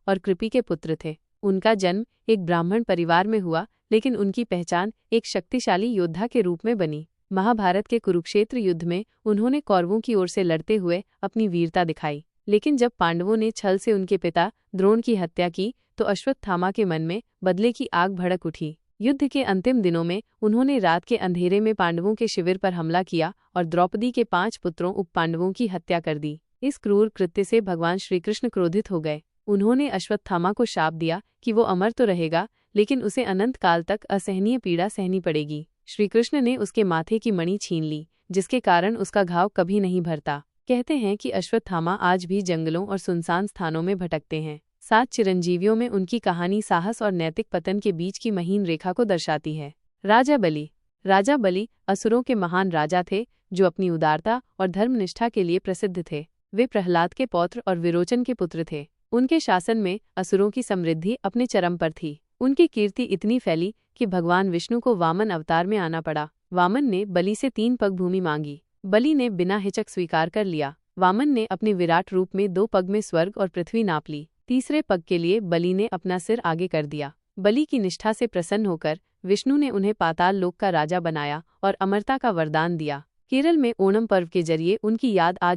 और कृपि के पुत्र थे। उनका जन्म एक ब्राह्मण परिवार में हुआ, लेकिन उनकी पहचान एक शक्तिशाली योद्धा के रूप में बनी। महाभारत के कुरुक्षेत्र युद्ध में उन्होंने कौरवों की ओर से लड़ते हुए अपनी वीरता दिखाई, लेकिन जब पांडवों ने छल से उनके पिता द्रोण की हत्या की तो अश्वत्थामा के मन में बदले की आग भड़क उठी। युद्ध के अंतिम दिनों में उन्होंने रात के अंधेरे में पांडवों के शिविर पर हमला किया और द्रौपदी के 5 पुत्रों उप पांडवों की हत्या कर दी। इस क्रूर कृत्य से भगवान श्रीकृष्ण क्रोधित हो गए। उन्होंने अश्वत्थामा को शाप दिया कि वो अमर तो रहेगा, लेकिन उसे अनंत काल तक असहनीय पीड़ा सहनी पड़ेगी। श्रीकृष्ण ने उसके माथे की मणि छीन ली, जिसके कारण उसका घाव कभी नहीं भरता। कहते हैं कि अश्वत्थामा आज भी जंगलों और सुनसान स्थानों में भटकते हैं। 7 चिरंजीवियों में उनकी कहानी साहस और नैतिक पतन के बीच की महीन रेखा को दर्शाती है। राजा बलि असुरों के महान राजा थे, जो अपनी उदारता और धर्मनिष्ठा के लिए प्रसिद्ध थे। वे प्रहलाद के पौत्र और विरोचन के पुत्र थे। उनके शासन में असुरों की समृद्धि अपने चरम पर थी। उनकी कीर्ति इतनी फैली कि भगवान विष्णु को वामन अवतार में आना पड़ा। वामन ने बलि से 3 पग भूमि मांगी। बलि ने बिना हिचक स्वीकार कर लिया। वामन ने अपने विराट रूप में 2 पग में स्वर्ग और पृथ्वी नाप ली। तीसरे पग के लिए बलि ने अपना सिर आगे कर दिया। बलि की निष्ठा से प्रसन्न होकर विष्णु ने उन्हें पाताल लोक का राजा बनाया और अमरता का वरदान दिया। केरल में ओणम पर्व के जरिए उनकी याद आज